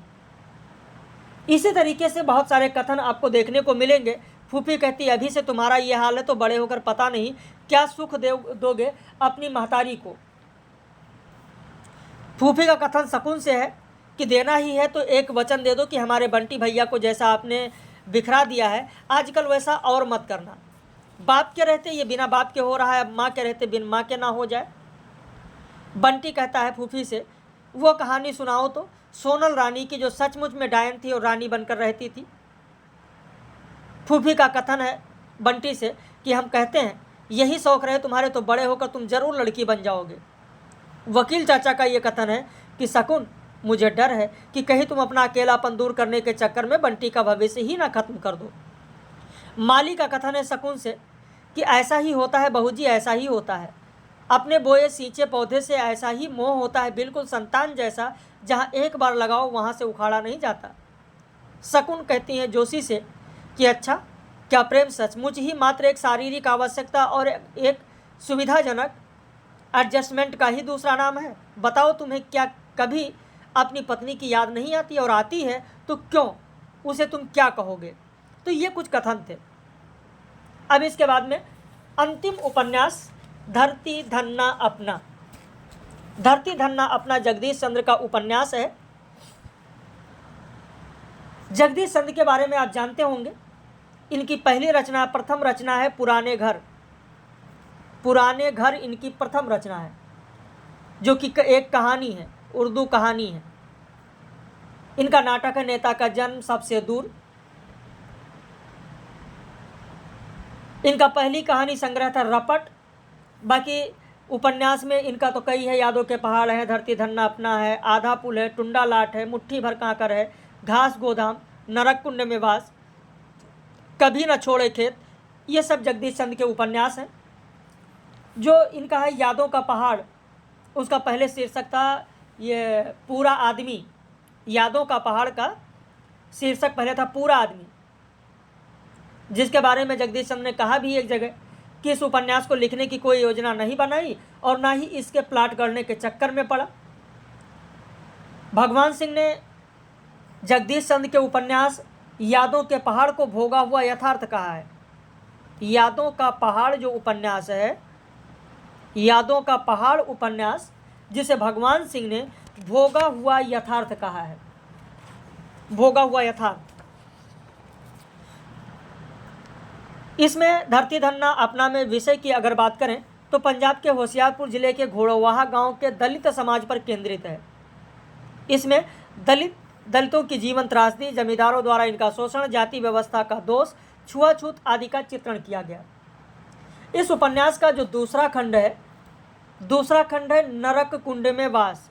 इसी तरीके से बहुत सारे कथन आपको देखने को मिलेंगे। फूफी कहती है अभी से तुम्हारा ये हाल है तो बड़े होकर पता नहीं क्या सुख दोगे अपनी महतारी को। फूफी का कथन शकुन से है कि देना ही है तो एक वचन दे दो कि हमारे बंटी भैया को जैसा आपने बिखरा दिया है आजकल वैसा और मत करना। बाप के रहते ये बिना बाप के हो रहा है, अब माँ के रहते बिन माँ के ना हो जाए। बंटी कहता है फूफी से वो कहानी सुनाओ तो सोनल रानी की जो सचमुच में डायन थी और रानी बनकर रहती थी। फूफी का कथन है बंटी से कि हम कहते हैं यही शौक रहे तुम्हारे तो बड़े होकर तुम जरूर लड़की बन जाओगे। वकील चाचा का ये कथन है कि शकुन मुझे डर है कि कहीं तुम अपना अकेलापन दूर करने के चक्कर में बंटी का भविष्य ही ना खत्म कर दो। माली का कथन है शकुन से कि ऐसा ही होता है बहू जी, ऐसा ही होता है। अपने बोए सींचे पौधे से ऐसा ही मोह होता है, बिल्कुल संतान जैसा, जहाँ एक बार लगाओ वहाँ से उखाड़ा नहीं जाता। शकुन कहती हैं जोशी से कि अच्छा क्या प्रेम सचमुच ही मात्र एक शारीरिक आवश्यकता और एक सुविधाजनक एडजस्टमेंट का ही दूसरा नाम है? बताओ तुम्हें क्या कभी अपनी पत्नी की याद नहीं आती, और आती है तो क्यों, उसे तुम क्या कहोगे? तो ये कुछ कथन थे। अब इसके बाद में अंतिम उपन्यास धरती धन्ना अपना। धरती धन्ना अपना जगदीश चंद्र का उपन्यास है। जगदीश चंद्र के बारे में आप जानते होंगे, इनकी पहली रचना, प्रथम रचना है पुराने घर। पुराने घर इनकी प्रथम रचना है, जो कि एक कहानी है, उर्दू कहानी है। इनका नाटक है नेता का जन्म, सबसे दूर। इनका पहली कहानी संग्रह था रपट। बाकी उपन्यास में इनका तो कई है, यादों के पहाड़ है, धरती धन्ना अपना है, आधा पुल है, टुंडा लाट है, मुट्ठी भर कांकर है, घास गोदाम, नरक कुंड में वास, कभी न छोड़े खेत, ये सब जगदीश चंद्र के उपन्यास हैं। जो इनका है यादों का पहाड़, उसका पहले शीर्षक था ये पूरा आदमी। यादों का पहाड़ का शीर्षक पहले था पूरा आदमी, जिसके बारे में जगदीश चंद्र ने कहा भी एक जगह कि इस उपन्यास को लिखने की कोई योजना नहीं बनाई और ना ही इसके प्लाट करने के चक्कर में पड़ा। भगवान सिंह ने जगदीश चंद्र के उपन्यास यादों के पहाड़ को भोगा हुआ यथार्थ कहा है। यादों का पहाड़ जो उपन्यास है, यादों का पहाड़ उपन्यास, जिसे भगवान सिंह ने भोगा हुआ यथार्थ कहा है। भोगा हुआ यथार्थ। इसमें धरती धन्ना अपना में विषय की अगर बात करें तो पंजाब के होशियारपुर जिले के घोड़वाहा गांव के दलित समाज पर केंद्रित है। इसमें दलितों की जीवन त्रासदी, जमींदारों द्वारा इनका शोषण, जाति व्यवस्था का दोष, छुआछूत आदि का चित्रण किया गया। इस उपन्यास का जो दूसरा खंड है नरक कुंड में वास।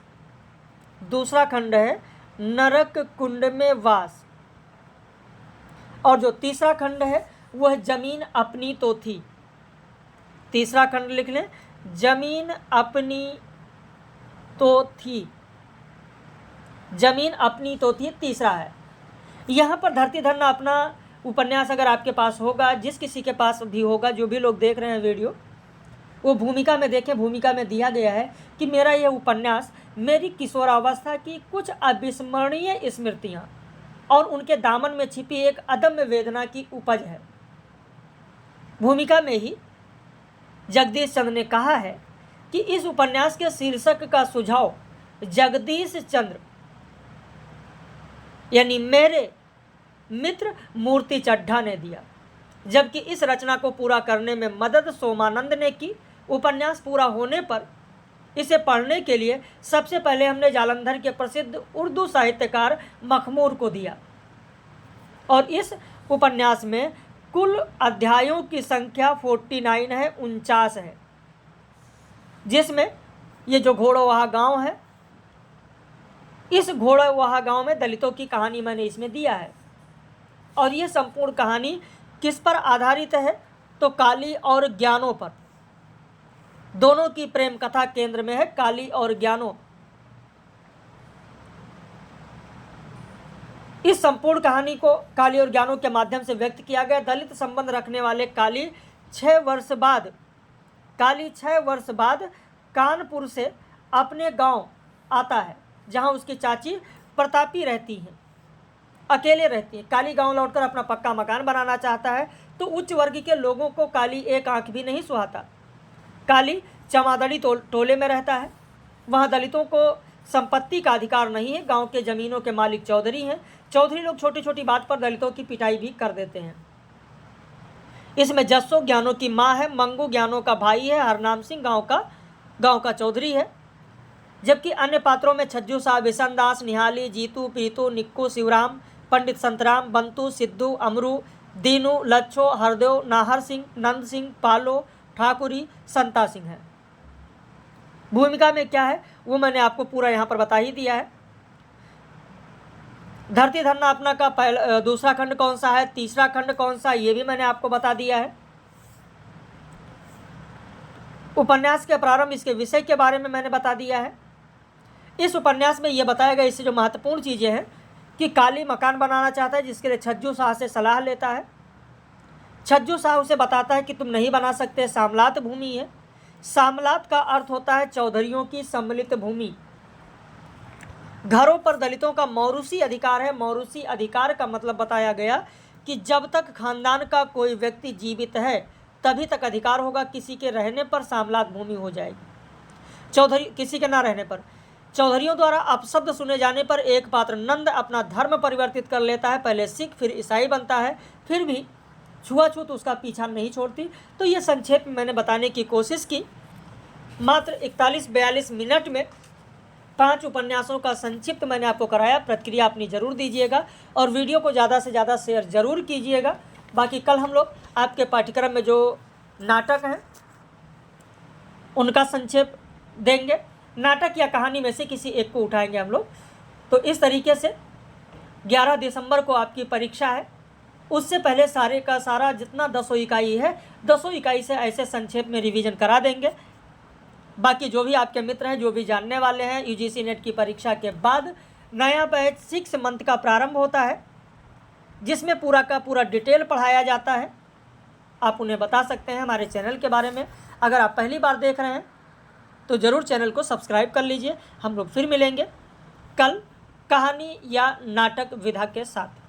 दूसरा खंड है नरक कुंड में वास। और जो तीसरा खंड है वह जमीन अपनी तो थी। तीसरा खंड लिख लें, जमीन अपनी तो थी। जमीन अपनी तो थी तीसरा है। यहाँ पर धरती धन्ना अपना उपन्यास अगर आपके पास होगा, जिस किसी के पास भी होगा, जो भी लोग देख रहे हैं वीडियो, वो भूमिका में देखें। भूमिका में दिया गया है कि मेरा यह उपन्यास मेरी किशोरावस्था की कुछ अविस्मरणीय स्मृतियाँ और उनके दामन में छिपी एक अदम्य वेदना की उपज है। भूमिका में ही जगदीश चंद्र ने कहा है कि इस उपन्यास के शीर्षक का सुझाव जगदीश चंद्र यानी मेरे मित्र मूर्ति चड्ढा ने दिया, जबकि इस रचना को पूरा करने में मदद सोमानंद ने की। उपन्यास पूरा होने पर इसे पढ़ने के लिए सबसे पहले हमने जालंधर के प्रसिद्ध उर्दू साहित्यकार मखमूर को दिया, और इस उपन्यास में कुल अध्यायों की संख्या 49 है, 49 है, जिसमें ये जो घोड़वाहा गांव है, इस घोड़वाहा गांव में दलितों की कहानी मैंने इसमें दिया है। और ये संपूर्ण कहानी किस पर आधारित है तो काली और ज्ञानों पर। दोनों की प्रेम कथा केंद्र में है, काली और ज्ञानों। इस संपूर्ण कहानी को काली और ज्ञानों के माध्यम से व्यक्त किया गया। दलित संबंध रखने वाले काली 6 वर्ष बाद कानपुर से अपने गांव आता है, जहां उसकी चाची प्रतापी रहती हैं। अकेले रहती है। काली गांव लौटकर अपना पक्का मकान बनाना चाहता है तो उच्च वर्ग के लोगों को काली एक आंख भी नहीं सुहाता। काली चमादड़ी टोले में रहता है। वहाँ दलितों को संपत्ति का अधिकार नहीं है। गांव के जमीनों के मालिक चौधरी हैं। चौधरी लोग छोटी छोटी बात पर दलितों की पिटाई भी कर देते हैं। इसमें जस्सो ज्ञानों की माँ है, मंगू ज्ञानों का भाई है, हरनाम सिंह गांव का चौधरी है। जबकि अन्य पात्रों में छज्जू साहब, बिशन दास, निहाली, जीतू, पीतू, निक्कू, शिवराम, पंडित संतराम, बंतू, सिद्धू, अमरू, दीनू, लच्छो, हरदेव, नाहर सिंह, नंद सिंह, पालो, ठाकुरी, संता सिंह है। भूमिका में क्या है वो मैंने आपको पूरा यहाँ पर बता ही दिया है। धरती धरना अपना का दूसरा खंड कौन सा है, तीसरा खंड कौन सा, ये भी मैंने आपको बता दिया है। उपन्यास के प्रारंभ, इसके विषय के बारे में मैंने बता दिया है। इस उपन्यास में ये बताया गया, इससे जो महत्वपूर्ण चीज़ें हैं कि काली मकान बनाना चाहता है, जिसके लिए छज्जू शाह से सलाह लेता है। छज्जू शाह उसे बताता है कि तुम नहीं बना सकते, सामलात भूमि है। सामलात का अर्थ होता है चौधरियों की सम्मिलित भूमि। घरों पर दलितों का मौरूसी अधिकार है। मौरूसी अधिकार का मतलब बताया गया कि जब तक खानदान का कोई व्यक्ति जीवित है तभी तक अधिकार होगा। किसी के रहने पर सामलात भूमि हो जाएगी। चौधरी किसी के ना रहने पर। चौधरियों द्वारा अपशब्द सुने जाने पर एक पात्र नंद अपना धर्म परिवर्तित कर लेता है। पहले सिख फिर ईसाई बनता है, फिर भी छुआछूत उसका पीछा नहीं छोड़ती। तो ये संक्षेप में मैंने बताने की कोशिश की। मात्र 41-42 मिनट में 5 उपन्यासों का संक्षिप्त मैंने आपको कराया। प्रतिक्रिया अपनी ज़रूर दीजिएगा और वीडियो को ज़्यादा से ज़्यादा शेयर ज़रूर कीजिएगा। बाकी कल हम लोग आपके पाठ्यक्रम में जो नाटक हैं उनका संक्षेप देंगे। नाटक या कहानी में से किसी एक को उठाएंगे हम लोग। तो इस तरीके से 11 दिसंबर को आपकी परीक्षा है। उससे पहले सारे का सारा जितना 10 इकाई है, 10 इकाई से ऐसे संक्षेप में रिवीजन करा देंगे। बाकी जो भी आपके मित्र हैं, जो भी जानने वाले हैं, यूजीसी नेट की परीक्षा के बाद नया बैच 6 मंथ का प्रारंभ होता है, जिसमें पूरा का पूरा डिटेल पढ़ाया जाता है। आप उन्हें बता सकते हैं हमारे चैनल के बारे में। अगर आप पहली बार देख रहे हैं तो ज़रूर चैनल को सब्सक्राइब कर लीजिए। हम लोग फिर मिलेंगे कल कहानी या नाटक विधा के साथ।